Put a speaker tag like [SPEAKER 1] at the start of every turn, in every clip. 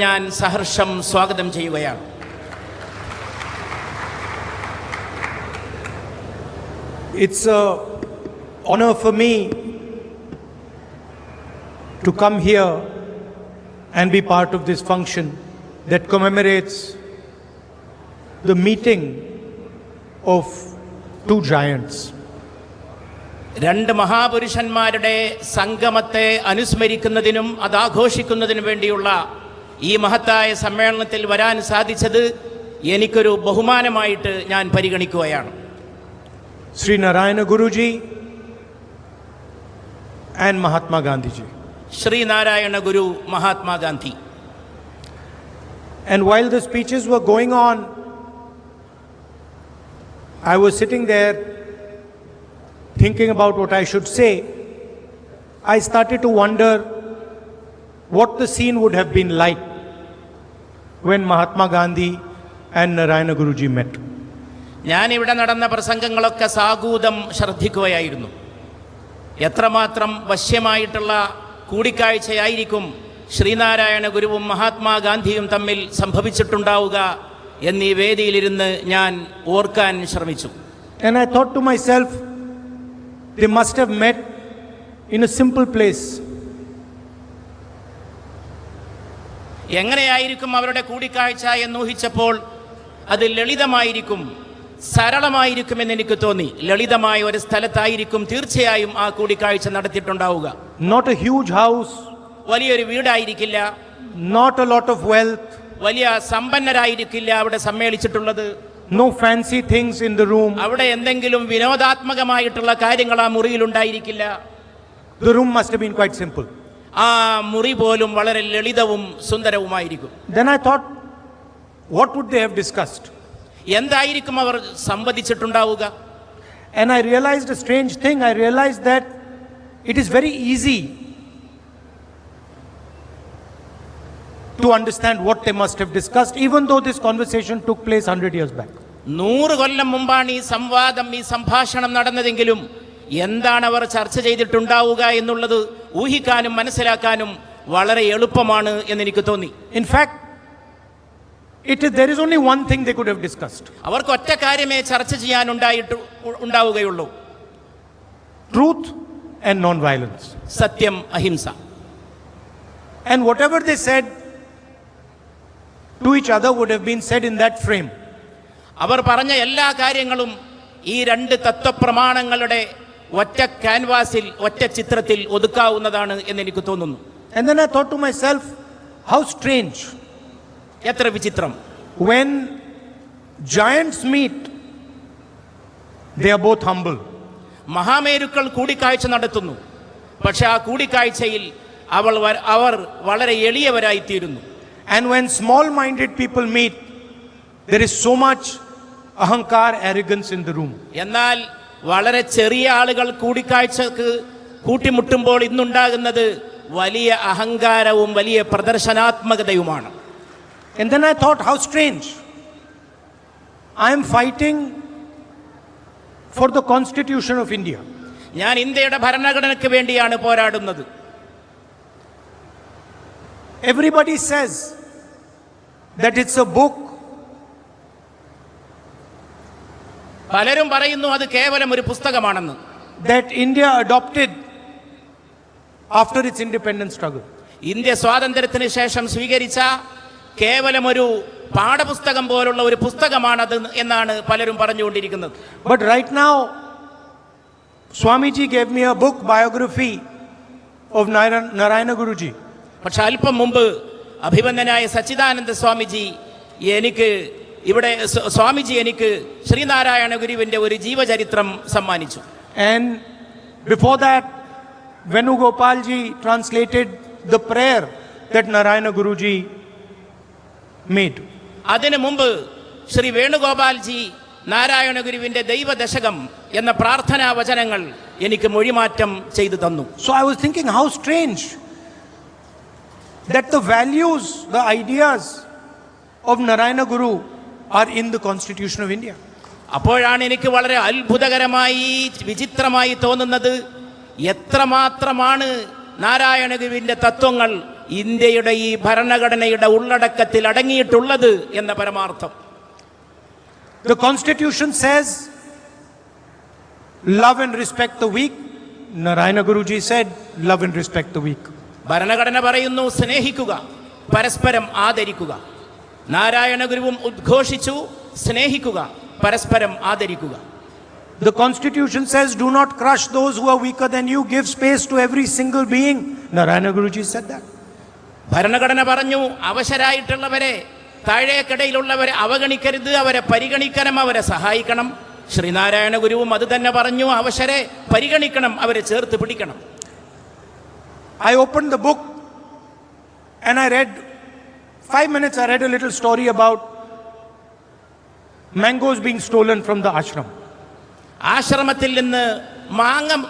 [SPEAKER 1] ഞാൻ സഹർഷം സ്വാഗതം ചെയ്യുകയാണ്.
[SPEAKER 2] It's an honor for me to come here and be part of this function that commemorates the meeting of two giants.
[SPEAKER 1] രണ്ട് മഹാപുരുഷന്മാരുടെ സംഗമത്തെ അനുസ്മരിക്കുന്നതിനും അത് ആഘോഷിക്കുന്നതിനും വേണ്ടിയുള്ള ഈ മഹത്തായ സമ്മേളനത്തിൽ വരാൻ സാധിച്ചത് എനിക്കൊരു ബഹുമാനമായിട്ട് ഞാൻ പരിഗണിക്കുകയാണ്.
[SPEAKER 2] Sri Narayana Guruji and Mahatma Gandhi ji.
[SPEAKER 1] Shri Narayana Guru, Mahatma Gandhi.
[SPEAKER 2] And while the speeches were going on, I was sitting there thinking about what I should say. I started to wonder what the scene would have been like when Mahatma Gandhi and Narayana Guruji met.
[SPEAKER 1] ഞാനിവിടെ നടന്ന പ്രസംഗങ്ങളൊക്കെ സാഗൂതം ശ്രദ്ധിക്കുകയായിരുന്നു. എത്രമാത്രം വശ്യമായിട്ടുള്ള കൂടിക്കാഴ്ചയായിരിക്കും ശ്രീനാരായണ ഗുരുവും മഹാത്മാഗാന്ധിയും തമ്മിൽ സംഭവിച്ചിട്ടുണ്ടാവുക എന്നീ വേദിയിലിരുന്ന് ഞാൻ ഓർക്കാൻ ശ്രമിച്ചു.
[SPEAKER 2] And I thought to myself, they must have met in a simple place.
[SPEAKER 1] എങ്ങനെയായിരിക്കും അവരുടെ കൂടിക്കാഴ്ച എന്നൂഹിച്ചപ്പോൾ അത് ലളിതമായിരിക്കും, സരളമായിരിക്കുമെന്ന് എനിക്ക് തോന്നി. ലളിതമായ ഒരു സ്ഥലത്തായിരിക്കും തീർച്ചയായും ആ കൂടിക്കാഴ്ച നടത്തിയിട്ടുണ്ടാവുക.
[SPEAKER 2] Not a huge house,
[SPEAKER 1] വലിയൊരു വീടായിരിക്കില്ല,
[SPEAKER 2] not a lot of wealth,
[SPEAKER 1] വലിയ സമ്പന്നരായിരിക്കില്ല അവിടെ സമ്മേളിച്ചിട്ടുള്ളത്.
[SPEAKER 2] no fancy things in the room.
[SPEAKER 1] അവിടെ എന്തെങ്കിലും വിനോദാത്മകമായിട്ടുള്ള കാര്യങ്ങൾ ആ മുറിയിൽ ഉണ്ടായിരിക്കില്ല.
[SPEAKER 2] The room must have been quite simple.
[SPEAKER 1] ആ മുറി പോലും വളരെ ലളിതവും സുന്ദരവുമായിരിക്കും.
[SPEAKER 2] Then I thought, what would they have discussed?
[SPEAKER 1] എന്തായിരിക്കും അവർ സംവദിച്ചിട്ടുണ്ടാവുക?
[SPEAKER 2] And I realized a strange thing. I realized that it is very easy to understand what they must have discussed, even though this conversation took place 100 years back.
[SPEAKER 1] 100 കൊല്ലം മുമ്പാണ് ഈ സംവാദം, ഈ സംഭാഷണം നടന്നതെങ്കിലും എന്താണ് അവർ ചർച്ച ചെയ്തിട്ടുണ്ടാവുക എന്നുള്ളത് ഊഹിക്കാനും മനസ്സിലാക്കാനും വളരെ എളുപ്പമാണ് എന്ന് എനിക്ക് തോന്നി.
[SPEAKER 2] In fact, there is only one thing they could have discussed.
[SPEAKER 1] അവർക്ക് ഒറ്റ കാര്യമേ ചർച്ച ചെയ്യാൻ ഉണ്ടാവുകയുള്ളൂ:
[SPEAKER 2] truth and non-violence.
[SPEAKER 1] സത്യം, അഹിംസ.
[SPEAKER 2] And whatever they said to each other would have been said in that frame.
[SPEAKER 1] അവർ പറഞ്ഞ എല്ലാ കാര്യങ്ങളും ഈ രണ്ട് തത്വപ്രമാണങ്ങളുടെ ഒറ്റ ക്യാൻവാസിൽ, ഒറ്റ ചിത്രത്തിൽ ഒതുക്കാവുന്നതാണ് എന്ന് എനിക്ക് തോന്നുന്നു.
[SPEAKER 2] And then I thought to myself, how strange.
[SPEAKER 1] എത്ര വിചിത്രം.
[SPEAKER 2] When giants meet, they are both humble.
[SPEAKER 1] മഹാമേരുക്കൾ കൂടിക്കാഴ്ച നടത്തുന്നു, പക്ഷെ ആ കൂടിക്കാഴ്ചയിൽ അവർ വളരെ എളിയവരായിത്തീരുന്നു.
[SPEAKER 2] And when small-minded people meet, there is so much ahankar, arrogance in the room.
[SPEAKER 1] എന്നാൽ വളരെ ചെറിയ ആളുകൾ കൂടിക്കാഴ്ചക്ക് കൂട്ടിമുട്ടുമ്പോൾ ഇന്നുണ്ടാകുന്നത് വലിയ അഹങ്കാരവും വലിയ പ്രദർശനാത്മകതയുമാണ്.
[SPEAKER 2] And then I thought, how strange. I am fighting for the Constitution of India.
[SPEAKER 1] ഞാൻ ഇന്ത്യയുടെ ഭരണഘടനയ്ക്ക് വേണ്ടിയാണ് പോരാടുന്നത്.
[SPEAKER 2] Everybody says that it's a book.
[SPEAKER 1] പലരും പറയുന്നു അത് കേവലം ഒരു പുസ്തകമാണെന്ന്.
[SPEAKER 2] That India adopted after its independence struggle.
[SPEAKER 1] India സ്വാതന്ത്ര്യത്തിന് ശേഷം സ്വീകരിച്ച കേവലം ഒരു പാഠപുസ്തകം പോലുള്ള ഒരു പുസ്തകമാണത് എന്നാണ് പലരും പറഞ്ഞുകൊണ്ടിരിക്കുന്നത്.
[SPEAKER 2] But right now, Swamiji gave me a book, biography of Narayana Guruji.
[SPEAKER 1] പക്ഷെ അല്പം മുമ്പ് അഭിവന്ദനായ സച്ചിദാനന്ദ സ്വാമിജി എനിക്ക് ശ്രീനാരായണ ഗുരുവിന്റെ ഒരു ജീവചരിത്രം സമ്മാനിച്ചു.
[SPEAKER 2] And before that, Venugopalji translated the prayer that Narayana Guruji made.
[SPEAKER 1] അതിനു മുമ്പ് ശ്രീ വേണുഗോപാൽജി നാരായണ ഗുരുവിന്റെ ദൈവദശകം എന്ന പ്രാർത്ഥനാ വചനങ്ങൾ എനിക്ക് മൊഴിമാറ്റം ചെയ്തു തന്നു.
[SPEAKER 2] So I was thinking, how strange that the values, the ideas of Narayana Guru are in the Constitution of India.
[SPEAKER 1] അപ്പോഴാണ് എനിക്ക് വളരെ അത്ഭുതകരമായി, വിചിത്രമായി തോന്നുന്നത് എത്രമാത്രമാണ് നാരായണ ഗുരുവിന്റെ തത്വങ്ങൾ ഇന്ത്യയുടെ ഈ ഭരണഘടനയുടെ ഉള്ളടക്കത്തിൽ അടങ്ങിയിട്ടുള്ളത് എന്ന പരമാർത്ഥം.
[SPEAKER 2] The Constitution says, love and respect the weak. Narayana Guruji said, love and respect the weak.
[SPEAKER 1] ഭരണഘടന പറയുന്നു സ്നേഹിക്കുക, പരസ്പരം ആദരിക്കുക. നാരായണ ഗുരുവും ഉദ്ഘോഷിച്ചു സ്നേഹിക്കുക, പരസ്പരം ആദരിക്കുക.
[SPEAKER 2] The Constitution says, do not crush those who are weaker than you. Give space to every single being. Narayana Guruji said that.
[SPEAKER 1] ഭരണഘടന പറഞ്ഞു അവശരായിട്ടുള്ളവരെ, താഴേക്കടയിലുള്ളവരെ അവഗണിക്കരുത്, അവരെ പരിഗണിക്കണം, അവരെ സഹായിക്കണം. ശ്രീനാരായണ ഗുരുവും അത് തന്നെ പറഞ്ഞു, അവശരെ പരിഗണിക്കണം, അവരെ ചേർത്ത് പിടിക്കണം.
[SPEAKER 2] I opened the book and I read, 5 minutes I read a little story about mangoes being stolen from the ashram.
[SPEAKER 1] ആശ്രമത്തിൽ നിന്ന്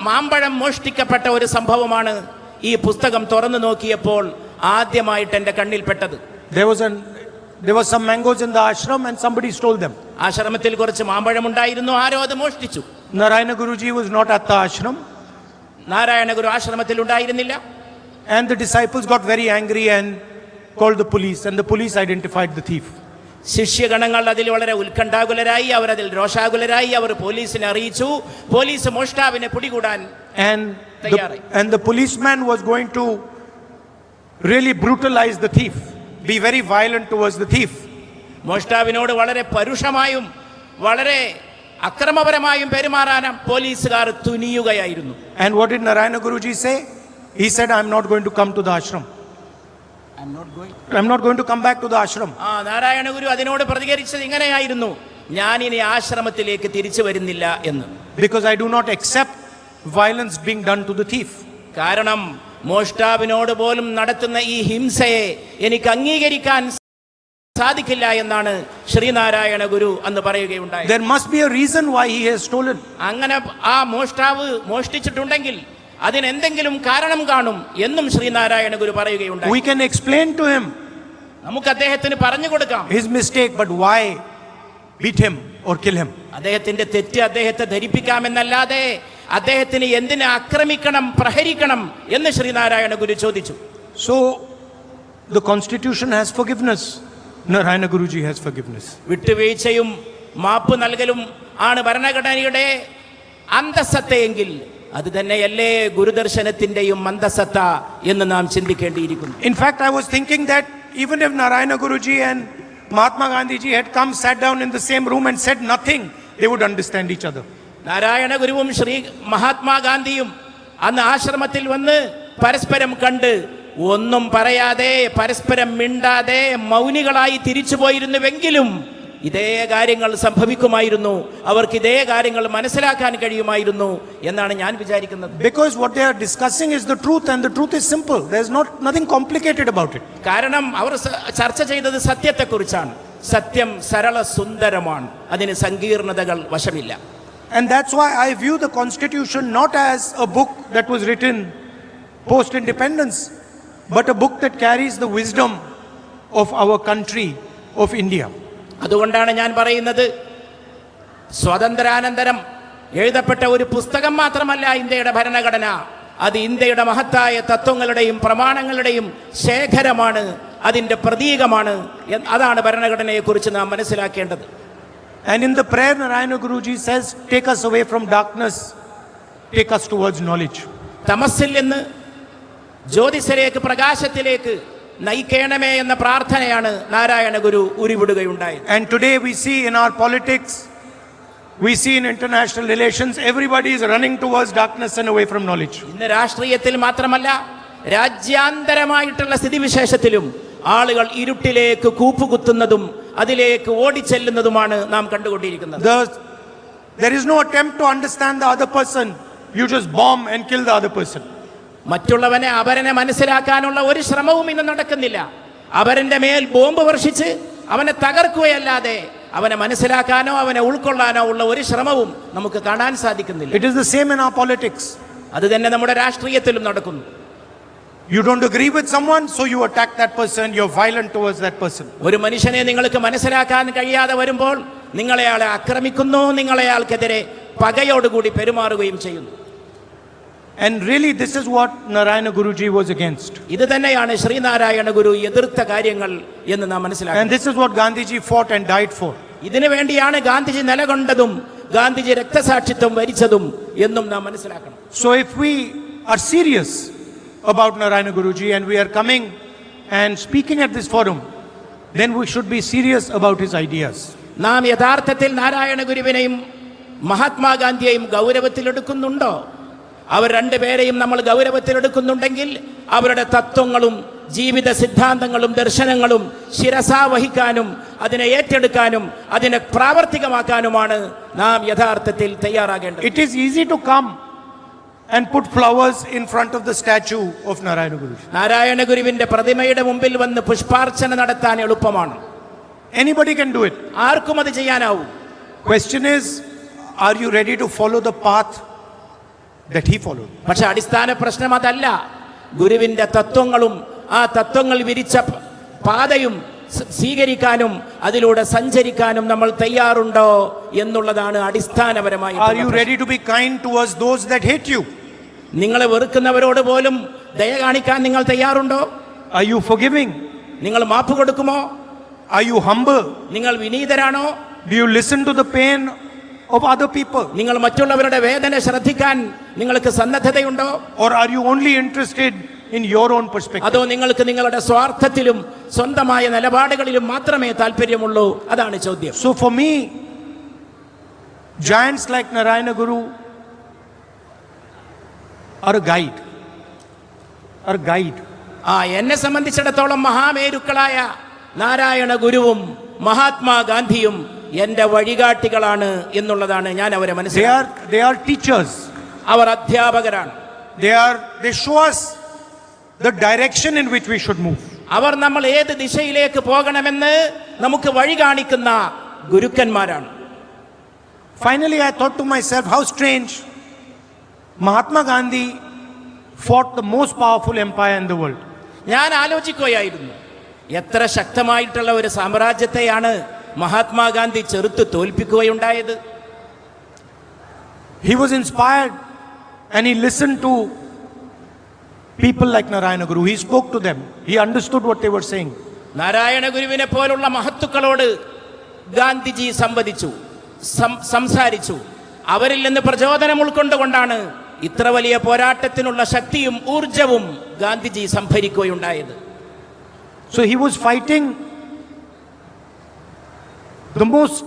[SPEAKER 1] മാമ്പഴം മോഷ്ടിക്കപ്പെട്ട ഒരു സംഭവമാണ് ഈ പുസ്തകം തുറന്നു നോക്കിയപ്പോൾ ആദ്യമായിട്ട് എൻ്റെ കണ്ണിൽപ്പെട്ടത്.
[SPEAKER 2] There was some mangoes in the ashram and somebody stole them.
[SPEAKER 1] ആശ്രമത്തിൽ കുറച്ച് മാമ്പഴം ഉണ്ടായിരുന്നു, ആരോ അത് മോഷ്ടിച്ചു.
[SPEAKER 2] Narayana Guruji was not at the ashram.
[SPEAKER 1] Narayana Guru ആശ്രമത്തിൽ ഉണ്ടായിരുന്നില്ല.
[SPEAKER 2] And the disciples got very angry and called the police, and the police identified the thief.
[SPEAKER 1] ശിഷ്യഗണങ്ങൾ അതിൽ വളരെ ഉത്കണ്ഠാകുലരായി, അവർ അതിൽ രോഷാകുലരായി, അവർ പോലീസിനെ അറിയിച്ചു. പോലീസ് മോഷ്ടാവിനെ പിടികൂടാൻ തയ്യാറായി.
[SPEAKER 2] And the policeman was going to really brutalize the thief, be very violent towards the thief.
[SPEAKER 1] മോഷ്ടാവിനോട് വളരെ പരുഷമായും വളരെ അക്രമപരമായും പെരുമാറാനും പോലീസുകാർ തുനിയുകയായിരുന്നു.
[SPEAKER 2] And what did Narayana Guruji say? He said, I'm not going to come to the ashram. I'm not going to come back to the ashram.
[SPEAKER 1] Narayana Guru അതിനോട് പ്രതികരിച്ചത് ഇങ്ങനെയായിരുന്നു, ഞാൻ ഇനി ആശ്രമത്തിലേക്ക് തിരിച്ചു വരുന്നില്ല എന്ന്.
[SPEAKER 2] Because I do not accept violence being done to the thief.
[SPEAKER 1] കാരണം മോഷ്ടാവിനോട് പോലും നടത്തുന്ന ഈ ഹിംസയെ എനിക്ക് അംഗീകരിക്കാൻ സാധിക്കില്ല എന്നാണ് ശ്രീനാരായണ ഗുരു അന്ന് പറയുകയുണ്ടായി.
[SPEAKER 2] There must be a reason why he has stolen.
[SPEAKER 1] അങ്ങനെ ആ മോഷ്ടാവ് മോഷ്ടിച്ചിട്ടുണ്ടെങ്കിൽ അതിനെന്തെങ്കിലും കാരണം കാണും എന്നും ശ്രീനാരായണ ഗുരു പറയുകയുണ്ടായി.
[SPEAKER 2] We can explain to him
[SPEAKER 1] നമുക്ക് അദ്ദേഹത്തിന് പറഞ്ഞു കൊടുക്കാം
[SPEAKER 2] his mistake, but why beat him or kill him?
[SPEAKER 1] അദ്ദേഹത്തിന്റെ തെറ്റ് അദ്ദേഹത്തെ ധരിപ്പിക്കാമെന്നല്ലാതെ അദ്ദേഹത്തിന് എന്തിനെ ആക്രമിക്കണം, പ്രഹരിക്കണം എന്ന് ശ്രീനാരായണ ഗുരു ചോദിച്ചു.
[SPEAKER 2] So the Constitution has forgiveness. Narayana Guruji has forgiveness.
[SPEAKER 1] വിട്ടുവീഴ്ചയും മാപ്പ് നൽകലും ആണ് ഭരണഘടനയുടെ അന്തസത്തയെങ്കിൽ അത് തന്നെയല്ലേ ഗുരുദർശനത്തിന്റെയും അന്തസത്ത എന്ന് നാം ചിന്തിക്കേണ്ടിയിരിക്കുന്നു.
[SPEAKER 2] In fact, I was thinking that even if Narayana Guruji and Mahatma Gandhi ji had come, sat down in the same room and said nothing, they would understand each other.
[SPEAKER 1] Narayana ഗുരുവും ശ്രീ മഹാത്മാഗാന്ധിയും അന്ന് ആശ്രമത്തിൽ വന്ന് പരസ്പരം കണ്ട് ഒന്നും പറയാതെ പരസ്പരം മിണ്ടാതെ മൗനികളായി തിരിച്ചു പോയിരുന്നുവെങ്കിലും ഇതേ കാര്യങ്ങൾ സംഭവിക്കുമായിരുന്നു, അവർക്ക് ഇതേ കാര്യങ്ങൾ മനസ്സിലാക്കാൻ കഴിയുമായിരുന്നു എന്നാണ് ഞാൻ വിചാരിക്കുന്നത്.
[SPEAKER 2] Because what they are discussing is the truth, and the truth is simple. There is nothing complicated about it.
[SPEAKER 1] കാരണം അവർ ചർച്ച ചെയ്തത് സത്യത്തെക്കുറിച്ചാണ്. സത്യം സരള സുന്ദരമാണ്, അതിന് സങ്കീർണതകൾ വശമില്ല.
[SPEAKER 2] And that's why I view the Constitution not as a book that was written post-independence, but a book that carries the wisdom of our country, of India.
[SPEAKER 1] അതുകൊണ്ടാണ് ഞാൻ പറയുന്നത്, സ്വാതന്ത്ര്യാനന്തരം എഴുതപ്പെട്ട ഒരു പുസ്തകം മാത്രമല്ല ഇന്ത്യയുടെ ഭരണഘടന, അത് ഇന്ത്യയുടെ മഹത്തായ തത്വങ്ങളുടെയും പ്രമാണങ്ങളുടെയും ശേഖരമാണ്, അതിൻ്റെ പ്രതീകമാണ്. അതാണ് ഭരണഘടനയെക്കുറിച്ച് നാം മനസ്സിലാക്കേണ്ടത്.
[SPEAKER 2] And in the prayer, Narayana Guruji says, take us away from darkness, take us towards knowledge.
[SPEAKER 1] തമസ്സിൽ നിന്ന് ജ്യോതിസിലേക്ക്, പ്രകാശത്തിലേക്ക് നയിക്കണമേ എന്ന പ്രാർത്ഥനയാണ് Narayana Guru ഉരുവിടുകയുണ്ടായത്.
[SPEAKER 2] And today we see in our politics, we see in international relations, everybody is running towards darkness and away from knowledge.
[SPEAKER 1] ഇന്ന് രാഷ്ട്രീയത്തിൽ മാത്രമല്ല രാജ്യാന്തരമായിട്ടുള്ള സ്ഥിതിവിശേഷത്തിലും ആളുകൾ ഇരുട്ടിലേക്ക് കൂപ്പുകുത്തുന്നതും അതിലേക്ക് ഓടിച്ചെല്ലുന്നതുമാണ് നാം കണ്ടുകൊണ്ടിരിക്കുന്നത്.
[SPEAKER 2] There is no attempt to understand the other person. You just bomb and kill the other person.
[SPEAKER 1] മറ്റുള്ളവനെ അപരനെ മനസ്സിലാക്കാനുള്ള ഒരു ശ്രമവും ഇന്ന് നടക്കുന്നില്ല. അപരന്റെ മേൽ ബോംബ് വർഷിച്ച് അവനെ തകർക്കുകയല്ലാതെ അവനെ മനസ്സിലാക്കാനോ അവനെ ഉൾക്കൊള്ളാനോ ഉള്ള ഒരു ശ്രമവും നമുക്ക് കാണാൻ സാധിക്കുന്നില്ല.
[SPEAKER 2] It is the same in our politics.
[SPEAKER 1] അത് തന്നെ നമ്മുടെ രാഷ്ട്രീയത്തിലും നടക്കുന്നു.
[SPEAKER 2] You don't agree with someone, so you attack that person, you're violent towards that person.
[SPEAKER 1] ഒരു മനുഷ്യനെ നിങ്ങൾക്ക് മനസ്സിലാക്കാൻ കഴിയാതെ വരുമ്പോൾ നിങ്ങളെയാളെ ആക്രമിക്കുന്നു, നിങ്ങളെയാൾക്കെതിരെ പകയോടുകൂടി പെരുമാറുകയും ചെയ്യുന്നു.
[SPEAKER 2] And really, this is what Narayana Guruji was against.
[SPEAKER 1] ഇത് തന്നെയാണ് ശ്രീനാരായണ ഗുരു എതിർത്ത കാര്യങ്ങൾ എന്ന് നാം
[SPEAKER 2] And
[SPEAKER 1] മനസ്സിലാക്കണം.
[SPEAKER 2] this is what Gandhiji fought and died for.
[SPEAKER 1] ഇതിനു വേണ്ടിയാണ് ഗാന്ധിജി നിലകൊണ്ടതും ഗാന്ധിജി രക്തസാക്ഷിത്വം വരിച്ചതും എന്നും നാം മനസ്സിലാക്കണം.
[SPEAKER 2] So if we are serious about Narayana Guruji and we are coming and speaking at this forum, then we should be serious about his ideas.
[SPEAKER 1] നാം യഥാർത്ഥത്തിൽ നാരായണ ഗുരുവിനെയും മഹാത്മാഗാന്ധിയെയും ഗൗരവത്തിലെടുക്കുന്നുണ്ടോ? അവർ രണ്ടുപേരെയും നമ്മൾ ഗൗരവത്തിലെടുക്കുന്നുണ്ടെങ്കിൽ അവരുടെ തത്വങ്ങളും ജീവിത സിദ്ധാന്തങ്ങളും ദർശനങ്ങളും ശിരസാവഹിക്കാനും അതിനെ ഏറ്റെടുക്കാനും അതിനെ പ്രാവർത്തികമാക്കാനുമാണ് നാം യഥാർത്ഥത്തിൽ തയ്യാറാകേണ്ടത്.
[SPEAKER 2] It is easy to come and put flowers in front of the statue of Narayana Guruji.
[SPEAKER 1] Narayana ഗുരുവിന്റെ പ്രതിമയുടെ മുമ്പിൽ വന്ന് പുഷ്പാർച്ചന നടത്താൻ എളുപ്പമാണ്.
[SPEAKER 2] Anybody can do it.
[SPEAKER 1] ആർക്കും അത് ചെയ്യാനാവും.
[SPEAKER 2] Question is, are you ready to follow the path that he followed?
[SPEAKER 1] പക്ഷെ അടിസ്ഥാന പ്രശ്നം അതല്ല. ഗുരുവിന്റെ തത്വങ്ങളും ആ തത്വങ്ങൾ വിരിച്ച പാതയും സ്വീകരിക്കാനും അതിലൂടെ സഞ്ചരിക്കാനും നമ്മൾ തയ്യാറുണ്ടോ എന്നുള്ളതാണ് അടിസ്ഥാനപരമായി.
[SPEAKER 2] Are you ready to be kind towards those that hate you?
[SPEAKER 1] നിങ്ങളെ വെറുക്കുന്നവരോട് പോലും ദയ കാണിക്കാൻ നിങ്ങൾ തയ്യാറുണ്ടോ?
[SPEAKER 2] Are you forgiving?
[SPEAKER 1] നിങ്ങൾ മാപ്പ് കൊടുക്കുമോ?
[SPEAKER 2] Are you humble?
[SPEAKER 1] നിങ്ങൾ വിനീതരാണോ?
[SPEAKER 2] Do you listen to the pain of other people?
[SPEAKER 1] നിങ്ങൾ മറ്റുള്ളവരുടെ വേദന ശ്രദ്ധിക്കാൻ നിങ്ങൾക്ക് സന്നദ്ധതയുണ്ടോ?
[SPEAKER 2] Or are you only interested in your own perspective?
[SPEAKER 1] അതോ നിങ്ങൾക്ക് നിങ്ങളുടെ സ്വാർത്ഥത്തിലും സ്വന്തമായ നിലപാടുകളിലും മാത്രമേ താല്പര്യമുള്ളൂ? അതാണ് ചോദ്യം.
[SPEAKER 2] So for me, giants like Narayana Guru are a guide. Are a guide.
[SPEAKER 1] എന്നെ സംബന്ധിച്ചിടത്തോളം മഹാമേരുക്കളായ നാരായണ ഗുരുവും മഹാത്മാഗാന്ധിയും എന്റെ വഴികാട്ടികളാണ് എന്നുള്ളതാണ് ഞാൻ അവരെ മനസ്സിലാക്കുന്നത്.
[SPEAKER 2] They are teachers.
[SPEAKER 1] Our അധ്യാപകരാണ്.
[SPEAKER 2] They show us the direction in which we should move.
[SPEAKER 1] അവർ നമ്മൾ ഏത് ദിശയിലേക്ക് പോകണമെന്ന് നമുക്ക് വഴി കാണിക്കുന്ന ഗുരുക്കന്മാരാണ്.
[SPEAKER 2] Finally, I thought to myself, how strange. Mahatma Gandhi fought the most powerful empire in the world.
[SPEAKER 1] ഞാൻ ആലോചിക്കുകയായിരുന്നു, എത്ര ശക്തമായിട്ടുള്ള ഒരു സാമ്രാജ്യത്തെയാണ് മഹാത്മാഗാന്ധി ചെറുത്ത് തോൽപ്പിക്കുകയുണ്ടായത്.
[SPEAKER 2] He was inspired and he listened to people like Narayana Guru. He spoke to them. He understood what they were saying.
[SPEAKER 1] Narayana ഗുരുവിനെ പോലുള്ള മഹത്തുക്കളോട് ഗാന്ധിജി സംസാരിച്ചു. അവരിൽ നിന്ന് പ്രചോദനം ഉൾക്കൊണ്ടുകൊണ്ടാണ് ഇത്ര വലിയ പോരാട്ടത്തിനുള്ള ശക്തിയും ഊർജവും Gandhiji സംഭരിക്കുകയുണ്ടായത്.
[SPEAKER 2] So he was fighting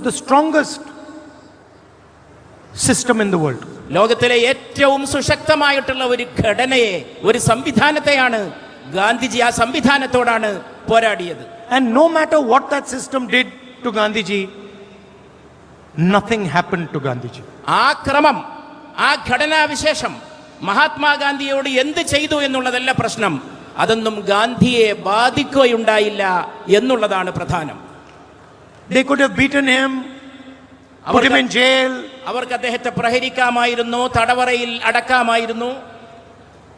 [SPEAKER 2] the strongest system in the world.
[SPEAKER 1] ലോകത്തിലെ ഏറ്റവും സുശക്തമായിട്ടുള്ള ഒരു ഘടനയെ, ഒരു സംവിധാനത്തെയാണ് ഗാന്ധിജി, ആ സംവിധാനത്തോടാണ് പോരാടിയത്.
[SPEAKER 2] And no matter what that system did to Gandhiji, nothing happened to Gandhiji.
[SPEAKER 1] ആ ക്രമം, ആ ഘടനാവിശേഷം മഹാത്മാഗാന്ധിയോട് എന്ത് ചെയ്തു എന്നുള്ളതല്ല പ്രശ്നം. അതൊന്നും ഗാന്ധിയെ ബാധിക്കുകയുണ്ടായില്ല എന്നുള്ളതാണ് പ്രധാനം.
[SPEAKER 2] They could have beaten him, put him in jail.
[SPEAKER 1] അവർക്ക് അദ്ദേഹത്തെ പ്രഹരിക്കാമായിരുന്നു, തടവറയിൽ അടക്കാമായിരുന്നു,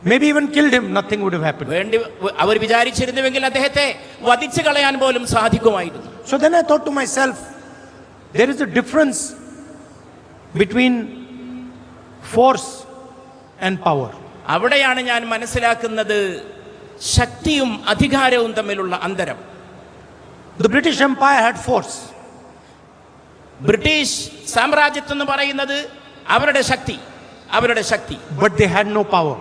[SPEAKER 2] maybe even killed him. Nothing would have happened.
[SPEAKER 1] അവർ വിചാരിച്ചിരുന്നുവെങ്കിൽ അദ്ദേഹത്തെ വധിച്ചു കളയാൻ പോലും സാധിക്കുമായിരുന്നു.
[SPEAKER 2] So then I thought to myself, there is a difference between force and power.
[SPEAKER 1] അവിടെയാണ് ഞാൻ മനസ്സിലാക്കുന്നത് ശക്തിയും അധികാരവും തമ്മിലുള്ള അന്തരം.
[SPEAKER 2] The British Empire had force.
[SPEAKER 1] British സാമ്രാജ്യത്വം എന്ന് പറയുന്നത് അവരുടെ ശക്തി.
[SPEAKER 2] But they had no power.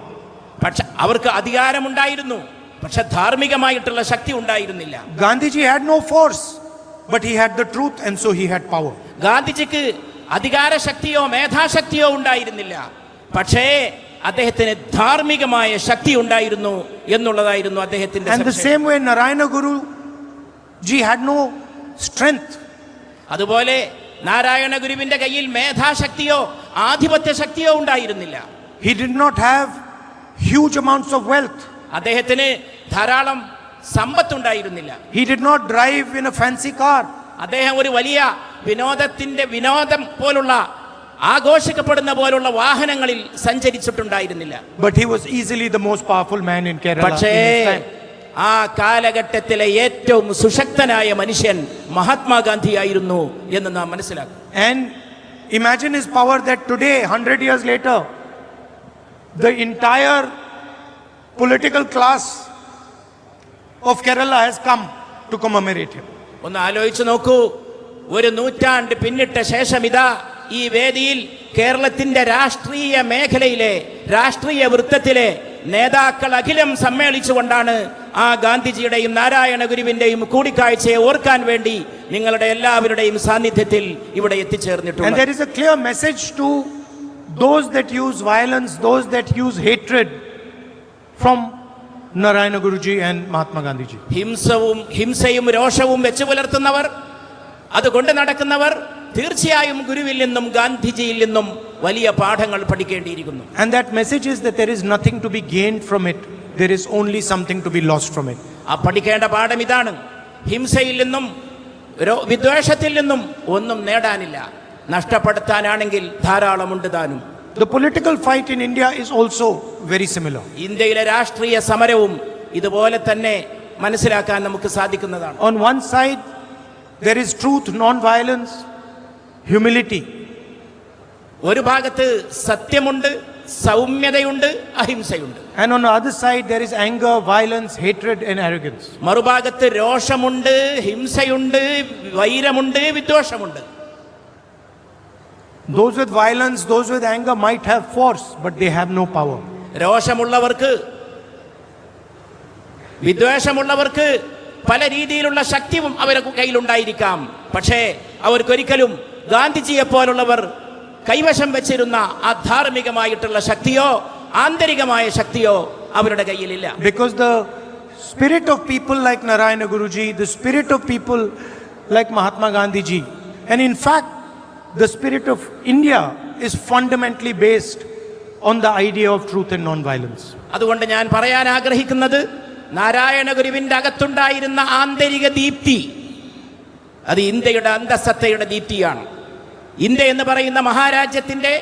[SPEAKER 1] പക്ഷെ അവർക്ക് അധികാരമുണ്ടായിരുന്നു, പക്ഷെ ധാർമ്മികമായിട്ടുള്ള ശക്തി ഉണ്ടായിരുന്നില്ല.
[SPEAKER 2] Gandhiji had no force, but he had the truth and so he had power.
[SPEAKER 1] ഗാന്ധിജിക്ക് അധികാരശക്തിയോ മേധാശക്തിയോ ഉണ്ടായിരുന്നില്ല, പക്ഷേ അദ്ദേഹത്തിന് ധാർമ്മികമായ ശക്തി ഉണ്ടായിരുന്നു എന്നുള്ളതായിരുന്നു അദ്ദേഹത്തിന്റെ.
[SPEAKER 2] And the same way Narayana Guru ji had no strength.
[SPEAKER 1] അതുപോലെ നാരായണ ഗുരുവിന്റെ കയ്യിൽ മേധാശക്തിയോ ആധിപത്യ ശക്തിയോ ഉണ്ടായിരുന്നില്ല.
[SPEAKER 2] He did not have huge amounts of wealth.
[SPEAKER 1] അദ്ദേഹത്തിന് ധാരാളം സമ്പത്ത് ഉണ്ടായിരുന്നില്ല.
[SPEAKER 2] He did not drive in a fancy car.
[SPEAKER 1] അദ്ദേഹം ഒരു വലിയ വിനോദം പോലുള്ള ആഘോഷിക്കപ്പെടുന്ന പോലുള്ള വാഹനങ്ങളിൽ സഞ്ചരിച്ചിട്ടുണ്ടായിരുന്നില്ല.
[SPEAKER 2] But he was easily the most powerful man in Kerala.
[SPEAKER 1] പക്ഷേ ആ കാലഘട്ടത്തിലെ ഏറ്റവും സുശക്തനായ മനുഷ്യൻ മഹാത്മാഗാന്ധി ആയിരുന്നു എന്ന് നാം മനസ്സിലാക്കും.
[SPEAKER 2] And imagine his power that today, 100 years later, the entire political class of Kerala has come to commemorate him.
[SPEAKER 1] ഒന്ന് ആലോചിച്ചു നോക്കൂ, ഒരു നൂറ്റാണ്ട് പിന്നിട്ട ശേഷം ഇതാ ഈ വേദിയിൽ കേരളത്തിന്റെ രാഷ്ട്രീയ മേഖലയിലെ രാഷ്ട്രീയ വൃത്തത്തിലെ നേതാക്കൾ അഖിലം സമ്മേളിച്ചുകൊണ്ടാണ് ആ ഗാന്ധിജിയുടെയും നാരായണ ഗുരുവിന്റെയും കൂടിക്കാഴ്ചയെ ഓർക്കാൻ വേണ്ടി നിങ്ങളുടെ എല്ലാവരുടെയും സാന്നിധ്യത്തിൽ ഇവിടെ എത്തിച്ചേർന്നിട്ടുണ്ട്.
[SPEAKER 2] And there is a clear message to those that use violence, those that use hatred from Narayana Guruji and Mahatma Gandhi ji.
[SPEAKER 1] ഹിംസയും രോഷവും വെച്ചു പുലർത്തുന്നവർ, അതുകൊണ്ട് നടക്കുന്നവർ തീർച്ചയായും ഗുരുവിൽ നിന്നും ഗാന്ധിജിയിൽ നിന്നും വലിയ പാഠങ്ങൾ പഠിക്കേണ്ടിയിരിക്കുന്നു.
[SPEAKER 2] And that message is that there is nothing to be gained from it. There is only something to be lost from it.
[SPEAKER 1] ആ പഠിക്കേണ്ട പാഠം ഇതാണ്: ഹിംസയിൽ നിന്നും വിദ്വേഷത്തിൽ നിന്നും ഒന്നും നേടാനില്ല, നഷ്ടപ്പെടുത്താനാണെങ്കിൽ ധാരാളമുണ്ട് താനും.
[SPEAKER 2] The political fight in India is also very similar.
[SPEAKER 1] ഇന്ത്യയിലെ രാഷ്ട്രീയ സമരവും ഇതുപോലെ തന്നെ മനസ്സിലാക്കാൻ നമുക്ക് സാധിക്കുന്നതാണ്.
[SPEAKER 2] On one side there is truth, non-violence, humility.
[SPEAKER 1] ഒരു ഭാഗത്ത് സത്യമുണ്ട്, സൗമ്യതയുണ്ട്, അഹിംസയുണ്ട്.
[SPEAKER 2] And on the other side there is anger, violence, hatred and arrogance.
[SPEAKER 1] മറുഭാഗത്ത് രോഷമുണ്ട്, ഹിംസയുണ്ട്, വൈരമുണ്ട്, വിദ്വേഷമുണ്ട്.
[SPEAKER 2] Those with violence, those with anger might have force, but they have no power.
[SPEAKER 1] രോഷമുള്ളവർക്ക്, വിദ്വേഷമുള്ളവർക്ക് പല രീതിയിലുള്ള ശക്തിയും അവരുടെ കയ്യിലുണ്ടായിരിക്കാം. പക്ഷേ അവർക്കൊരിക്കലും ഗാന്ധിജിയെ പോലുള്ളവർ കൈവശം വെച്ചിരുന്ന അധാർമികമായിട്ടുള്ള ശക്തിയോ ആന്തരികമായ ശക്തിയോ അവരുടെ കയ്യിലില്ല.
[SPEAKER 2] Because the spirit of people like Narayana Guruji, the spirit of people like Mahatma Gandhi ji, and in fact the spirit of India is fundamentally based on the idea of truth and non-violence.
[SPEAKER 1] അതുകൊണ്ട് ഞാൻ പറയാൻ ആഗ്രഹിക്കുന്നത്, നാരായണ ഗുരുവിന്റെ അകത്തുണ്ടായിരുന്ന ആന്തരിക ദീപ്തി അത് ഇന്ത്യയുടെ അന്തസത്തയുടെ ദീപ്തിയാണ്. India എന്ന് പറയുന്ന മഹാരാജ്യത്തിന്റെ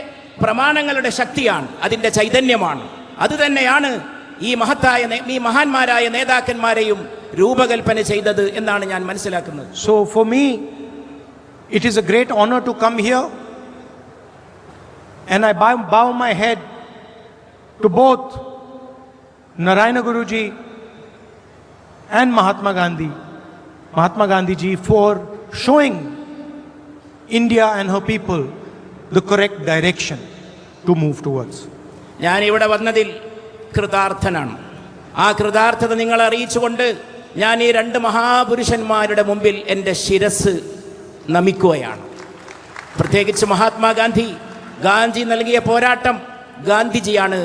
[SPEAKER 1] പ്രമാണങ്ങളുടെ ശക്തിയാണ്, അതിന്റെ ചൈതന്യമാണ്. അത് തന്നെയാണ് ഈ മഹാന്മാരായ നേതാക്കന്മാരെയും രൂപകൽപ്പന ചെയ്തത് എന്നാണ് ഞാൻ മനസ്സിലാക്കുന്നത്.
[SPEAKER 2] So for me it is a great honor to come here, and I bow my head to both Narayana Guruji and Mahatma Gandhi ji for showing India and her people the correct direction to move towards.
[SPEAKER 1] ഞാൻ ഇവിടെ വന്നതിൽ കൃതാർത്ഥനാണ്. ആ കൃതാർത്ഥത നിങ്ങൾ അറിയിച്ചുകൊണ്ട് ഞാൻ ഈ രണ്ട് മഹാപുരുഷന്മാരുടെ മുമ്പിൽ എൻ്റെ ശിരസ് നമിക്കുകയാണ്. പ്രത്യേകിച്ച് ഗാന്ധി നൽകിയ പോരാട്ടം, ഗാന്ധിജിയാണ്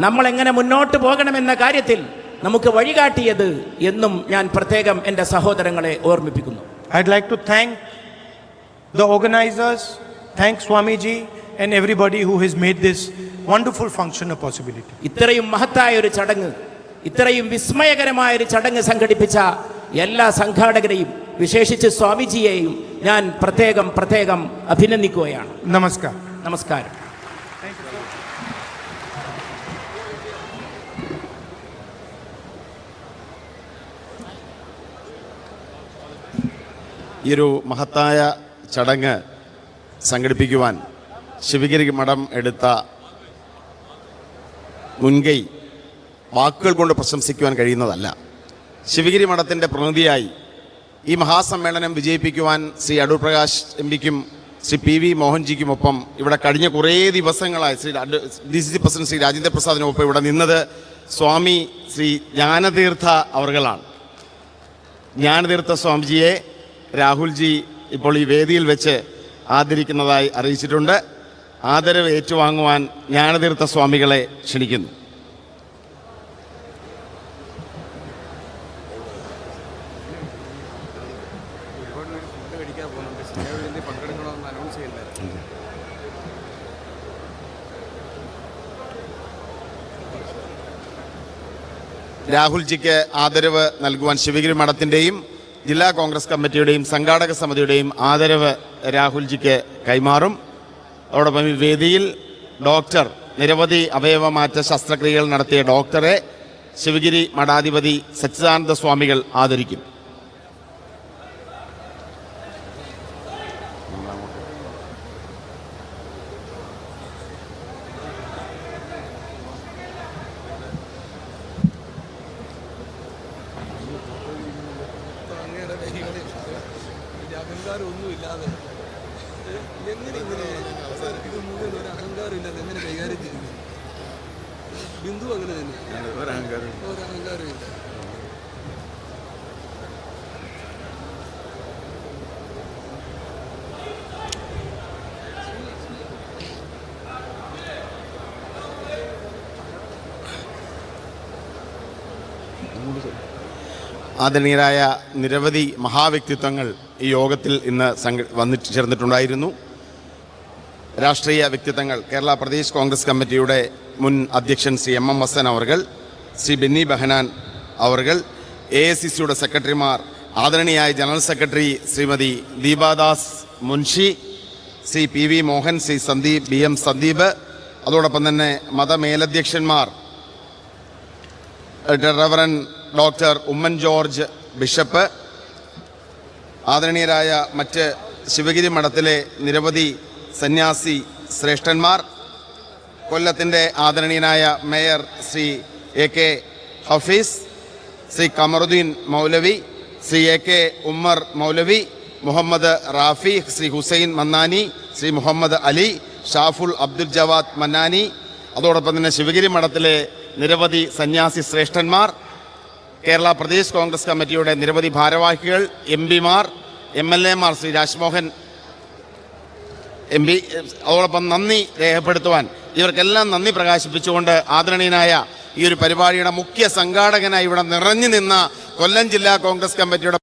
[SPEAKER 1] നമ്മളെങ്ങനെ മുന്നോട്ട് പോകണമെന്ന കാര്യത്തിൽ നമുക്ക് വഴികാട്ടിയത് എന്നും ഞാൻ പ്രത്യേകം എൻ്റെ സഹോദരങ്ങളെ ഓർമ്മിപ്പിക്കുന്നു.
[SPEAKER 2] I'd like to thank the organizers, thank Swamiji and everybody who has made this wonderful function a possibility.
[SPEAKER 1] ഇത്രയും മഹത്തായ ഒരു ചടങ്ങ്, ഇത്രയും വിസ്മയകരമായ ഒരു ചടങ്ങ് സംഘടിപ്പിച്ച എല്ലാ സംഘാടകരെയും വിശേഷിച്ച് സ്വാമിജിയെയും ഞാൻ പ്രത്യേകം അഭിനന്ദിക്കുകയാണ്. നമസ്കാരം.
[SPEAKER 3] ഈ ഒരു മഹത്തായ ചടങ്ങ് സംഘടിപ്പിക്കുവാൻ ശിവഗിരി മഠം എടുത്ത മുൻകൈ വാക്കുകൾ കൊണ്ട് പ്രശംസിക്കുവാൻ കഴിയുന്നതല്ല. ശിവഗിരി മഠത്തിൻ്റെ പ്രതിനിധിയായി ഈ മഹാസമ്മേളനം വിജയിപ്പിക്കുവാൻ ശ്രീ അടൂർ പ്രകാശ് എംപിക്കും ശ്രീ പി വി മോഹൻജിക്കുമൊപ്പം ഇവിടെ കഴിഞ്ഞ കുറേ ദിവസങ്ങളായി DCC പ്രസിഡന്റ് ശ്രീ രാജേന്ദ്ര പ്രസാദിനൊപ്പം ഇവിടെ നിന്നത് സ്വാമി ശ്രീ ജ്ഞാനതീർത്ഥ അവർകളാണ്. ജ്ഞാനതീർത്ഥ സ്വാമിജിയെ രാഹുൽജി ഇപ്പോൾ ഈ വേദിയിൽ വെച്ച് ആദരിക്കുന്നതായി അറിയിച്ചിട്ടുണ്ട്. ആദരവ് ഏറ്റുവാങ്ങുവാൻ ജ്ഞാനതീർത്ഥ സ്വാമികളെ ക്ഷണിക്കുന്നു. രാഹുൽജിക്ക് ആദരവ് നൽകുവാൻ ശിവഗിരി മഠത്തിൻ്റെയും ജില്ലാ കോൺഗ്രസ് കമ്മിറ്റിയുടെയും സംഘാടക സമിതിയുടെയും ആദരവ് രാഹുൽജിക്ക് കൈമാറും. അതോടൊപ്പം ഈ വേദിയിൽ നിരവധി അവയവമാറ്റ ശസ്ത്രക്രിയകൾ നടത്തിയ ഡോക്ടറെ ശിവഗിരി മഠാധിപതി സച്ചിദാനന്ദ സ്വാമികൾ ആദരിക്കും.
[SPEAKER 4] അഹങ്കാരം ഒന്നുമില്ലാതെ എങ്ങനെ ഇങ്ങനെ ഇത് മുഴുവൻ ഒരു അഹങ്കാരം ഇല്ലാതെ എങ്ങനെ കൈകാര്യം ചെയ്യുന്നു? ബിന്ദു അങ്ങനെ തന്നെ ഒരഹങ്കാരം ഇല്ല.
[SPEAKER 3] ആദരണീയരായ നിരവധി മഹാവ്യക്തിത്വങ്ങൾ ഈ യോഗത്തിൽ ഇന്ന് വന്നു ചേർന്നിട്ടുണ്ടായിരുന്നു. രാഷ്ട്രീയ വ്യക്തിത്വങ്ങൾ കേരള പ്രദേശ് കോൺഗ്രസ് കമ്മിറ്റിയുടെ മുൻ അധ്യക്ഷൻ ശ്രീ MM ഹസൻ അവർകൾ, ശ്രീ ബെന്നി ബെഹനാൻ അവർകൾ, AICCയുടെ സെക്രട്ടറിമാർ, ആദരണീയായ general secretary Shrimati Deepadas Munshi, Shri PV Mohan, Shri Sandeep BM Sandeep, അതോടൊപ്പം തന്നെ മതമേലധ്യക്ഷന്മാർ reverend doctor Oommen George bishop, ആദരണീയരായ മറ്റ് ശിവഗിരി മഠത്തിലെ നിരവധി സന്യാസി ശ്രേഷ്ഠന്മാർ, കൊല്ലത്തിൻ്റെ ആദരണീയനായ mayor Shri AK Hafeez, Shri Kamaruddin Maulavi, Shri AK Ummer Maulavi, Muhammad Rafi, Shri Hussain Mannani, Shri Muhammad Ali, Shaful Abdul Jawad Mannani, അതോടൊപ്പം തന്നെ ശിവഗിരി മഠത്തിലെ നിരവധി സന്യാസി ശ്രേഷ്ഠന്മാർ, കേരള പ്രദേശ് കോൺഗ്രസ് കമ്മിറ്റിയുടെ നിരവധി ഭാരവാഹികൾ, MPമാർ, MLAമാർ, ശ്രീ രാജ്മോഹൻ MP, അതോടൊപ്പം നന്ദി രേഖപ്പെടുത്തുവാൻ ഇവർക്കെല്ലാം നന്ദി പ്രകാശിപ്പിച്ചുകൊണ്ട് ആദരണീയനായ ഈ ഒരു പരിപാടിയുടെ മുഖ്യ സംഘാടകനായി ഇവിടെ നിറഞ്ഞു നിന്ന കൊല്ലം ജില്ലാ കോൺഗ്രസ് കമ്മിറ്റിയുടെ